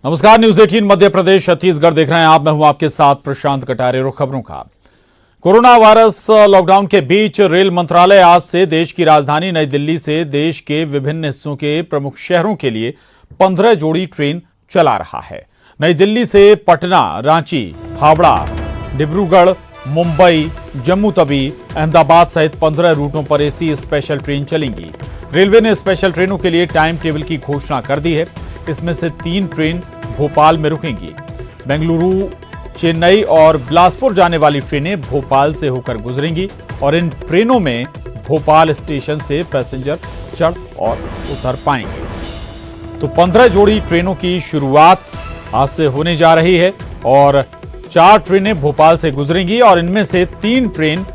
नमस्कार, न्यूज 18 मध्य प्रदेश छत्तीसगढ़ देख रहे हैं आप। मैं हूं आपके साथ प्रशांत कटारे। रुख खबरों का। कोरोना वायरस लॉकडाउन के बीच रेल मंत्रालय आज से देश की राजधानी नई दिल्ली से देश के विभिन्न हिस्सों के प्रमुख शहरों के लिए 15 जोड़ी ट्रेन चला रहा है। नई दिल्ली से पटना, रांची, हावड़ा, डिब्रूगढ़, मुंबई, जम्मू तवी, अहमदाबाद सहित 15 रूटों पर एसी स्पेशल ट्रेन चलेंगी। रेलवे ने स्पेशल ट्रेनों के लिए टाइम टेबल की घोषणा कर दी है। इसमें से 3 ट्रेन भोपाल में रुकेंगी। बेंगलुरु, चेन्नई और बिलासपुर जाने वाली ट्रेनें भोपाल से होकर गुजरेंगी और इन ट्रेनों में भोपाल स्टेशन से पैसेंजर चढ़ और उतर पाएंगे। तो 15 जोड़ी ट्रेनों की शुरुआत आज से होने जा रही है और 4 ट्रेनें भोपाल से गुजरेंगी और इनमें से 3 ट्रेन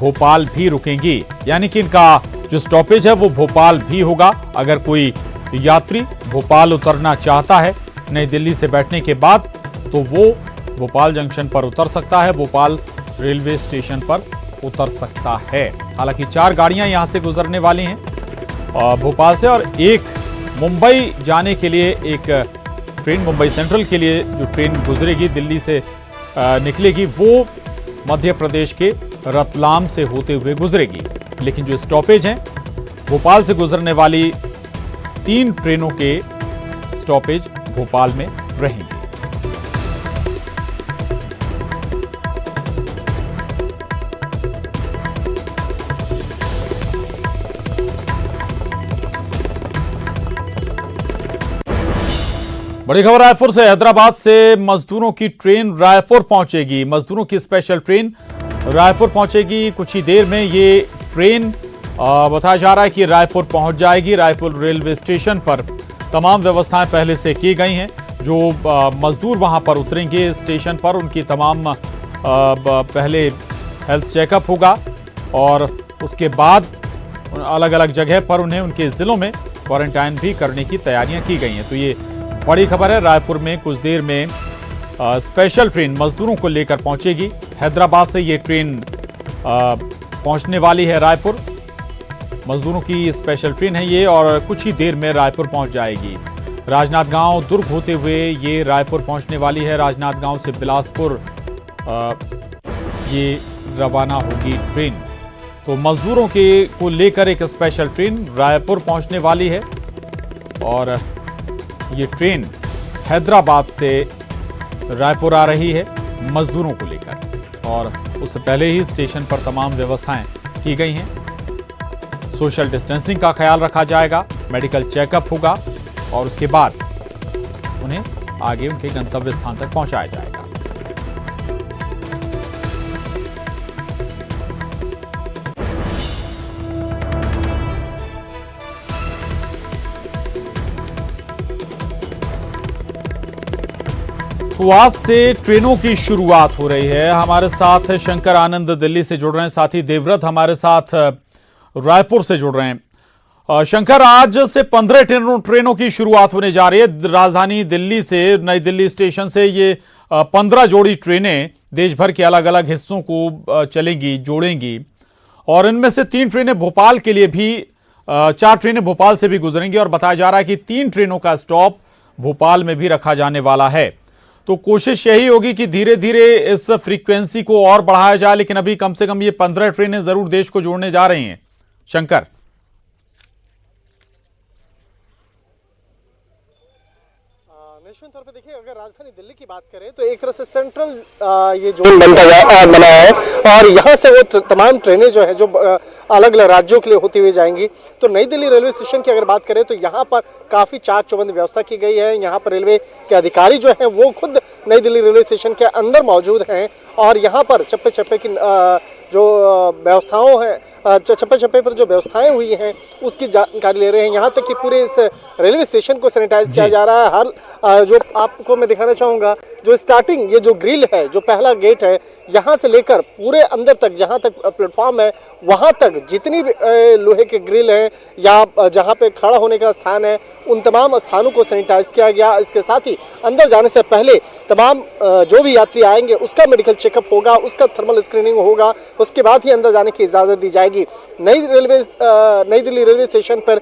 भोपाल भी रुकेंगी। यानी कि इनका जो स्टॉपेज है वो भोपाल भी होगा। अगर कोई यात्री भोपाल उतरना चाहता है नई दिल्ली से बैठने के बाद, तो वो भोपाल जंक्शन पर उतर सकता है, भोपाल रेलवे स्टेशन पर उतर सकता है। हालांकि 4 गाड़ियां यहां से गुजरने वाली हैं भोपाल से, और एक मुंबई जाने के लिए एक ट्रेन, मुंबई सेंट्रल के लिए जो ट्रेन गुजरेगी, दिल्ली से निकलेगी, वो मध्य प्रदेश के रतलाम से होते हुए गुजरेगी। लेकिन जो स्टॉपेज हैं, भोपाल से गुजरने वाली 3 ट्रेनों के स्टॉपेज भोपाल में रहेंगे। बड़ी खबर रायपुर से। हैदराबाद से मजदूरों की ट्रेन रायपुर पहुंचेगी। मजदूरों की स्पेशल ट्रेन रायपुर पहुंचेगी। कुछ ही देर में ये ट्रेन बताया जा रहा है कि रायपुर पहुंच जाएगी। रायपुर रेलवे स्टेशन पर तमाम व्यवस्थाएं पहले से की गई हैं। जो मजदूर वहां पर उतरेंगे स्टेशन पर, उनकी तमाम पहले हेल्थ चेकअप होगा और उसके बाद अलग अलग जगह पर उन्हें उनके जिलों में क्वारंटाइन भी करने की तैयारियां की गई हैं। तो ये बड़ी खबर है। रायपुर में कुछ देर में स्पेशल ट्रेन मजदूरों को लेकर पहुंचेगी। हैदराबाद से ये ट्रेन पहुंचने वाली है रायपुर। मजदूरों की स्पेशल ट्रेन है ये और कुछ ही देर में रायपुर पहुंच जाएगी। राजनांदगांव, दुर्ग होते हुए ये रायपुर पहुंचने वाली है। राजनांदगांव से बिलासपुर ये रवाना होगी ट्रेन। तो मजदूरों के को लेकर एक स्पेशल ट्रेन रायपुर पहुंचने वाली है और ये ट्रेन हैदराबाद से रायपुर आ रही है मजदूरों को लेकर, और उससे पहले ही स्टेशन पर तमाम व्यवस्थाएं की गई हैं। सोशल डिस्टेंसिंग का ख्याल रखा जाएगा, मेडिकल चेकअप होगा और उसके बाद उन्हें आगे उनके गंतव्य स्थान तक पहुंचाया जाएगा। तो आज से ट्रेनों की शुरुआत हो रही है। हमारे साथ शंकर आनंद दिल्ली से जुड़ रहे हैं, साथ ही देवव्रत हमारे साथ रायपुर से जुड़ रहे हैं। शंकर, आज से 15 ट्रेनों की शुरुआत होने जा रही है। राजधानी दिल्ली से, नई दिल्ली स्टेशन से ये 15 जोड़ी ट्रेनें देश भर के अलग अलग हिस्सों को चलेंगी, जोड़ेंगी, और इनमें से 3 ट्रेनें भोपाल के लिए भी, 4 ट्रेनें भोपाल से भी गुजरेंगी और बताया जा रहा है कि 3 ट्रेनों का स्टॉप भोपाल में भी रखा जाने वाला है। तो कोशिश यही होगी कि धीरे धीरे इस फ्रीक्वेंसी को और बढ़ाया जाए, लेकिन अभी कम से कम ये 15 ट्रेनें जरूर देश को जोड़ने जा रही हैं। शंकर, निश्चित तौर पे देखिए, अगर राजधानी दिल्ली की बात करें तो एक तरह से सेंट्रल ये जोन बना है और यहाँ से वो तमाम ट्रेनें जो है जो अलग अलग राज्यों के लिए होती हुई जाएंगी। तो नई दिल्ली रेलवे स्टेशन की अगर बात करें तो यहाँ पर काफ़ी चाक चौबंद व्यवस्था की गई है। यहाँ पर रेलवे के अधिकारी जो हैं वो खुद नई दिल्ली रेलवे स्टेशन के अंदर मौजूद हैं और यहाँ पर चप्पे चप्पे की जो व्यवस्थाओं हैं, चप्पे चप्पे पर जो व्यवस्थाएं हुई हैं उसकी जानकारी ले रहे हैं। यहाँ तक कि पूरे इस रेलवे स्टेशन को सैनिटाइज किया जा रहा है। हर जो आपको मैं दिखाना चाहूँगा जो स्टार्टिंग ये जो ग्रिल है, जो पहला गेट है, यहाँ से लेकर पूरे अंदर तक जहाँ तक प्लेटफॉर्म है वहाँ तक जितनी भी लोहे के ग्रिल हैं या जहाँ पे खड़ा होने का स्थान है, उन तमाम स्थानों को सैनिटाइज किया गया। इसके साथ ही अंदर जाने से पहले तमाम जो भी यात्री आएंगे उसका मेडिकल चेकअप होगा, उसका थर्मल स्क्रीनिंग होगा, उसके बाद ही अंदर जाने की इजाज़त दी जाएगी। नई दिल्ली रेलवे स्टेशन पर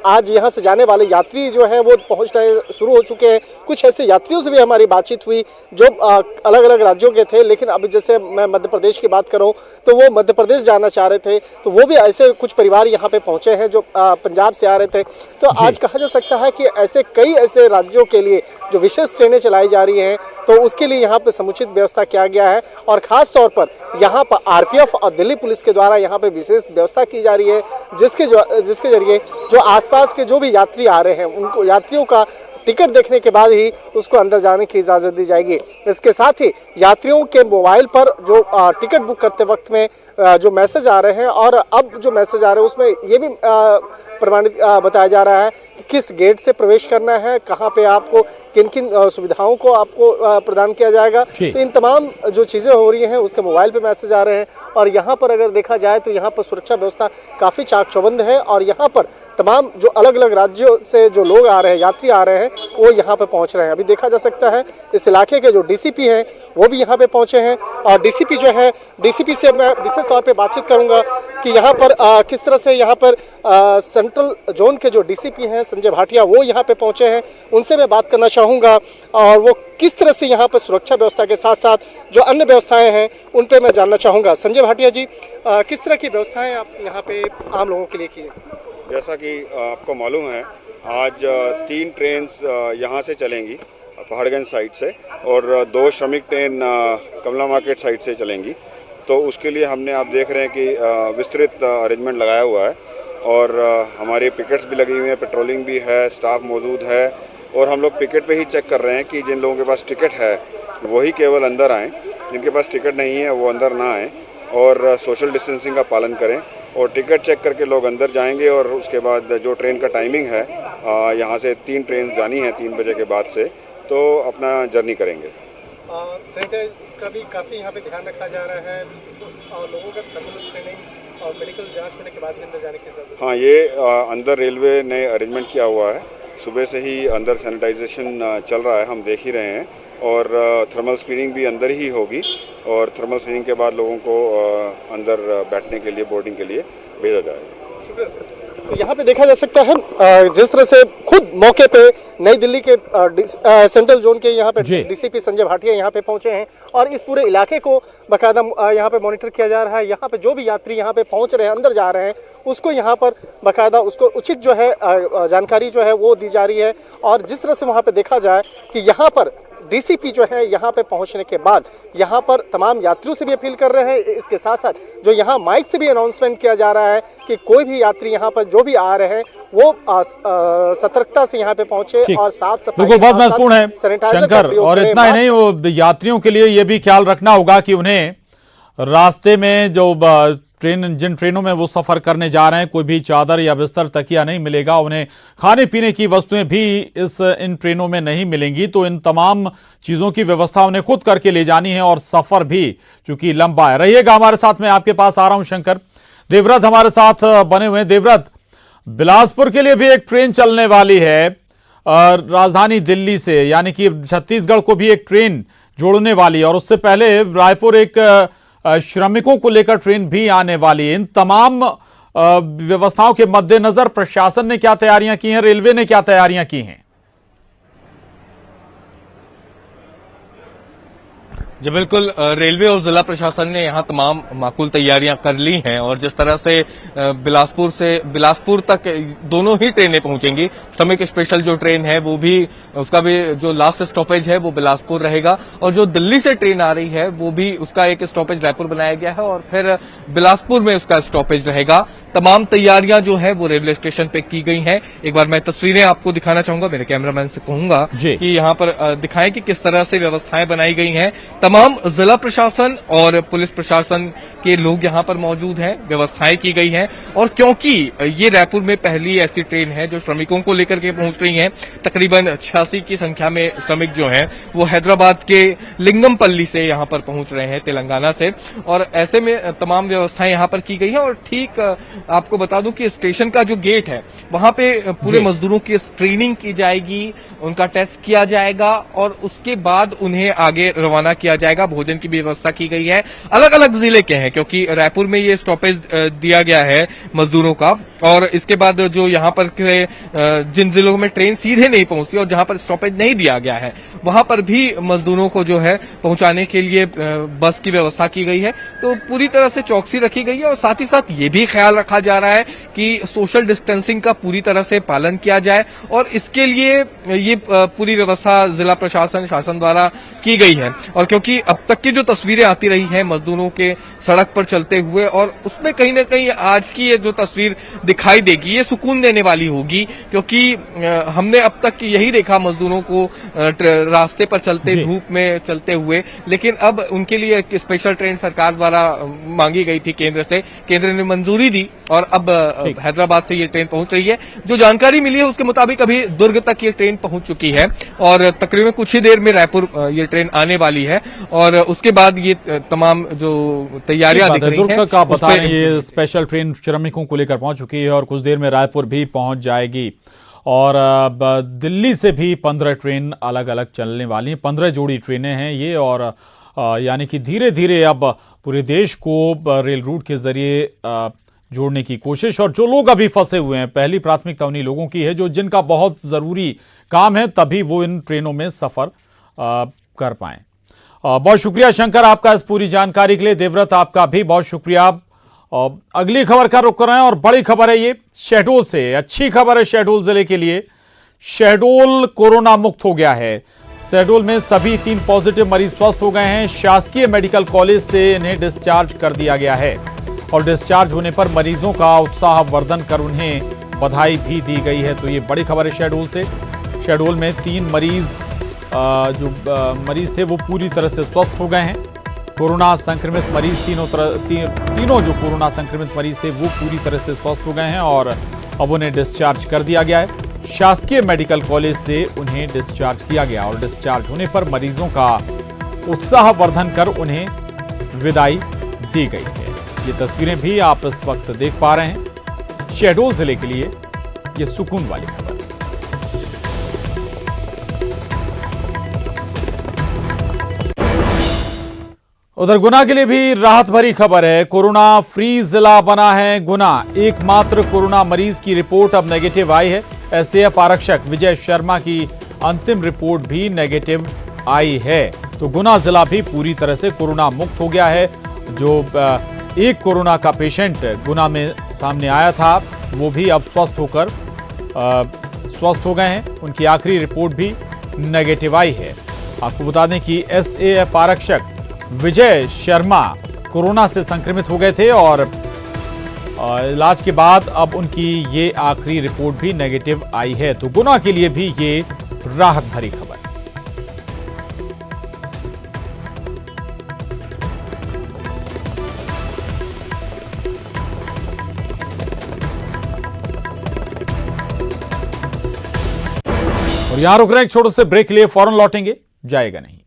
आज यहाँ से जाने वाले यात्री जो हैं वो पहुँचना शुरू हो चुके हैं। कुछ ऐसे यात्रियों से भी हमारी बातचीत हुई जो अलग अलग राज्यों के थे, लेकिन अभी जैसे मैं मध्य प्रदेश की बात करूँ तो वो मध्य प्रदेश जाना चाह रहे थे, तो वो भी ऐसे कुछ परिवार यहाँ पे पहुंचे हैं जो पंजाब से आ रहे थे। तो आज कहा जा सकता है कि ऐसे कई ऐसे राज्यों के लिए जो विशेष ट्रेनें चलाई जा रही हैं, तो उसके लिए यहाँ पे समुचित व्यवस्था किया गया है और खास तौर पर यहाँ पर आरपीएफ और दिल्ली पुलिस के द्वारा यहाँ पे विशेष व्यवस्था की जा रही है, जिसके जरिए जो आसपास के जो भी यात्री आ रहे हैं उनको यात्रियों का टिकट देखने के बाद ही उसको अंदर जाने की इजाज़त दी जाएगी। इसके साथ ही यात्रियों के मोबाइल पर जो टिकट बुक करते वक्त में जो मैसेज आ रहे हैं और अब जो मैसेज आ रहे हैं उसमें ये भी प्रमाणित बताया जा रहा है कि किस गेट से प्रवेश करना है, कहाँ पे आपको किन किन सुविधाओं को आपको प्रदान किया जाएगा। तो इन तमाम जो चीज़ें हो रही हैं उसके मोबाइल पे मैसेज आ रहे हैं और यहाँ पर अगर देखा जाए तो यहाँ पर सुरक्षा व्यवस्था काफ़ी चाक चौबंद है और यहाँ पर तमाम जो अलग अलग राज्यों से जो लोग आ रहे हैं, यात्री आ रहे हैं, वो यहाँ पे पहुँच रहे हैं। अभी देखा जा सकता है इस इलाके के जो डीसीपी हैं वो भी यहाँ पे पहुँचे हैं और डीसीपी जो है, डीसीपी से मैं विशेष तौर पे बातचीत करूँगा कि यहाँ पर किस तरह से यहाँ पर सेंट्रल जोन के जो डीसीपी हैं संजय भाटिया वो यहाँ पे पहुँचे हैं, उनसे मैं बात करना चाहूँगा और वो किस तरह से यहाँ पर सुरक्षा व्यवस्था के साथ साथ जो अन्य व्यवस्थाएं हैं उन पे मैं जानना चाहूँगा। संजय भाटिया जी, किस तरह की व्यवस्थाएं आप यहाँ पे आम लोगों के लिए की है? जैसा कि आपको मालूम है, आज 3 ट्रेन यहाँ से चलेंगी पहाड़गंज साइड से और 2 श्रमिक ट्रेन कमला मार्केट साइड से चलेंगी। तो उसके लिए हमने, आप देख रहे हैं कि विस्तृत अरेंजमेंट लगाया हुआ है और हमारी पिकेट्स भी लगी हुई हैं, पेट्रोलिंग भी है, स्टाफ मौजूद है और हम लोग पिकेट पे ही चेक कर रहे हैं कि जिन लोगों के पास टिकट है वही केवल अंदर आएँ, जिनके पास टिकट नहीं है वो अंदर ना आएँ और सोशल डिस्टेंसिंग का पालन करें और टिकट चेक करके लोग अंदर जाएंगे और उसके बाद जो ट्रेन का टाइमिंग है, यहाँ से 3 ट्रेन जानी है 3 बजे के बाद से, तो अपना जर्नी करेंगे। सैनिटाइज का भी काफ़ी यहाँ पे ध्यान रखा जा रहा है और लोगों का थर्मल स्क्रीनिंग और मेडिकल जांच होने के बाद ही अंदर जाने की इजाज़त। हाँ, ये अंदर रेलवे ने अरेंजमेंट किया हुआ है, सुबह से ही अंदर सैनिटाइजेशन चल रहा है, हम देख ही रहे हैं और थर्मल स्क्रीनिंग भी अंदर ही होगी और थर्मल स्क्रीनिंग के बाद लोगों को अंदर बैठने के लिए, बोर्डिंग के लिए भेजा जाएगा। शुक्रिया सर। तो यहाँ पे देखा जा सकता है जिस तरह से खुद मौके पे नई दिल्ली के सेंट्रल जोन के यहाँ पे डीसीपी संजय भाटिया यहाँ पे पहुंचे हैं और इस पूरे इलाके को बाकायदा यहाँ पे मॉनिटर किया जा रहा है। यहाँ पे जो भी यात्री यहाँ पे पहुंच रहे हैं, अंदर जा रहे हैं, उसको यहाँ पर बाकायदा उसको उचित जो है जानकारी जो है वो दी जा रही है और जिस तरह से वहाँ पे देखा जाए कि यहाँ पर डीसीपी जो है यहाँ पे पहुंचने के बाद यहाँ पर तमाम यात्रियों से भी अपील कर रहे हैं। इसके साथ साथ जो यहाँ माइक से भी अनाउंसमेंट किया जा रहा है कि कोई भी यात्री यहाँ पर जो भी आ रहे हैं वो सतर्कता से यहाँ पे पहुंचे और साफ सफाई बिल्कुल बहुत महत्वपूर्ण है शंकर। और इतना ही नहीं, वो यात्रियों के लिए ये भी ख्याल रखना होगा कि उन्हें रास्ते में जो जिन ट्रेनों में वो सफर करने जा रहे हैं कोई भी चादर या बिस्तर तकिया नहीं मिलेगा, उन्हें खाने पीने की वस्तुएं भी इन ट्रेनों में नहीं मिलेंगी। तो इन तमाम चीजों की व्यवस्था उन्हें खुद करके ले जानी है और सफर भी चूंकि लंबा है। रहिएगा हमारे साथ, मैं आपके पास आ रहा हूं शंकर। देवव्रत हमारे साथ बने हुए हैं। देवव्रत, बिलासपुर के लिए भी एक ट्रेन चलने वाली है राजधानी दिल्ली से, यानी कि छत्तीसगढ़ को भी एक ट्रेन जोड़ने वाली है और उससे पहले रायपुर एक श्रमिकों को लेकर ट्रेन भी आने वाली है। इन तमाम व्यवस्थाओं के मद्देनजर प्रशासन ने क्या तैयारियां की हैं, रेलवे ने क्या तैयारियां की हैं? जी बिल्कुल, रेलवे और जिला प्रशासन ने यहाँ तमाम माकूल तैयारियां कर ली हैं और जिस तरह से बिलासपुर तक दोनों ही ट्रेनें पहुंचेंगी। श्रमिक स्पेशल जो ट्रेन है वो भी, उसका भी जो लास्ट स्टॉपेज है वो बिलासपुर रहेगा और जो दिल्ली से ट्रेन आ रही है वो भी, उसका एक स्टॉपेज रायपुर बनाया गया है और फिर बिलासपुर में उसका स्टॉपेज रहेगा। तमाम तैयारियां जो है वो रेलवे स्टेशन पे की गई हैं। एक बार मैं तस्वीरें आपको दिखाना चाहूंगा, मेरे कैमरामैन से कहूंगा जी। कि यहाँ पर दिखाएं कि किस तरह से व्यवस्थाएं बनाई गई हैं। तमाम जिला प्रशासन और पुलिस प्रशासन के लोग यहाँ पर मौजूद हैं, व्यवस्थाएं की गई हैं। और क्योंकि ये रायपुर में पहली ऐसी ट्रेन है जो श्रमिकों को लेकर के पहुंच रही है, तकरीबन 86 की संख्या में श्रमिक जो हैं वो हैदराबाद के लिंगमपल्ली से यहाँ पर पहुंच रहे हैं, तेलंगाना से। और ऐसे में तमाम व्यवस्थाएं यहाँ पर की गई हैं। और ठीक आपको बता दूं कि स्टेशन का जो गेट है वहां पे पूरे मजदूरों की स्क्रीनिंग की जाएगी, उनका टेस्ट किया जाएगा और उसके बाद उन्हें आगे रवाना किया जाएगा। भोजन की भी व्यवस्था की गई है। अलग अलग जिले के हैं क्योंकि रायपुर में ये स्टॉपेज दिया गया है मजदूरों का। और इसके बाद जो यहाँ पर जिन जिलों में ट्रेन सीधे नहीं पहुंचती और जहां पर स्टॉपेज नहीं दिया गया है वहां पर भी मजदूरों को जो है पहुंचाने के लिए बस की व्यवस्था की गई है। तो पूरी तरह से चौकसी रखी गई है और साथ ही साथ ये भी ख्याल रखा जा रहा है कि सोशल डिस्टेंसिंग का पूरी तरह से पालन किया जाए। और इसके लिए ये पूरी व्यवस्था जिला प्रशासन शासन द्वारा की गई है। और क्योंकि अब तक की जो तस्वीरें आती रही हैं मजदूरों के सड़क पर चलते हुए, और उसमें कहीं ना कहीं आज की ये जो तस्वीर दिखाई देगी ये सुकून देने वाली होगी। क्योंकि हमने अब तक यही देखा मजदूरों को रास्ते पर चलते, धूप में चलते हुए, लेकिन अब उनके लिए एक स्पेशल ट्रेन सरकार द्वारा मांगी गई थी केंद्र से, केंद्र ने मंजूरी दी और अब हैदराबाद से ये ट्रेन पहुंच रही है। जो जानकारी मिली है उसके मुताबिक अभी दुर्ग तक ये ट्रेन पहुंच चुकी है और तकरीबन कुछ ही देर में रायपुर ये ट्रेन आने वाली है। और उसके बाद ये तमाम जो तैयारियां दिख रही हैं, दुर्ग तक आप बता रहे हैं ये स्पेशल ट्रेन श्रमिकों को लेकर पहुंच चुकी है और कुछ देर में रायपुर भी पहुंच जाएगी। और दिल्ली से भी 15 ट्रेन अलग अलग चलने वाली हैं। 15 जोड़ी ट्रेनें हैं ये। और यानी कि धीरे धीरे अब पूरे देश को रेल रूट के जरिए जोड़ने की कोशिश। और जो लोग अभी फंसे हुए हैं, पहली प्राथमिकता उन्हीं लोगों की है जो जिनका बहुत जरूरी काम है, तभी वो इन ट्रेनों में सफर कर पाएं। बहुत शुक्रिया शंकर आपका इस पूरी जानकारी के लिए। देवव्रत आपका भी बहुत शुक्रिया। अगली खबर का रुख कर रहे हैं और बड़ी खबर है ये शहडोल से। अच्छी खबर है शहडोल जिले के लिए। शहडोल कोरोना मुक्त हो गया है। शहडोल में सभी 3 पॉजिटिव मरीज स्वस्थ हो गए हैं। शासकीय मेडिकल कॉलेज से इन्हें डिस्चार्ज कर दिया गया है और डिस्चार्ज होने पर मरीजों का उत्साहवर्धन कर उन्हें बधाई भी दी गई है। तो ये बड़ी खबर है शहडोल से। शहडोल में 3 मरीज जो मरीज थे वो पूरी तरह से स्वस्थ हो गए हैं। कोरोना संक्रमित मरीज तीनों जो कोरोना संक्रमित मरीज थे वो पूरी तरह से स्वस्थ हो गए हैं और अब उन्हें डिस्चार्ज कर दिया गया है। शासकीय मेडिकल कॉलेज से उन्हें डिस्चार्ज किया गया और डिस्चार्ज होने पर मरीजों का उत्साहवर्धन कर उन्हें विदाई दी गई है। ये तस्वीरें भी आप इस वक्त देख पा रहे हैं। शहडोल जिले के लिए ये सुकून वाली खबर। उधर गुना के लिए भी राहत भरी खबर है। कोरोना फ्री जिला बना है गुना। एकमात्र कोरोना मरीज की रिपोर्ट अब नेगेटिव आई है। एसएएफ आरक्षक विजय शर्मा की अंतिम रिपोर्ट भी नेगेटिव आई है। तो गुना जिला भी पूरी तरह से कोरोना मुक्त हो गया है। जो एक कोरोना का पेशेंट गुना में सामने आया था वो भी अब स्वस्थ हो गए हैं। उनकी आखिरी रिपोर्ट भी नेगेटिव आई है। आपको बता दें कि एसएएफ आरक्षक विजय शर्मा कोरोना से संक्रमित हो गए थे और इलाज के बाद अब उनकी ये आखिरी रिपोर्ट भी नेगेटिव आई है। तो गुना के लिए भी ये राहत भरी खबर। और यहां रुक रहे हैं एक छोटे से ब्रेक के लिए, फौरन लौटेंगे, जाएगा नहीं।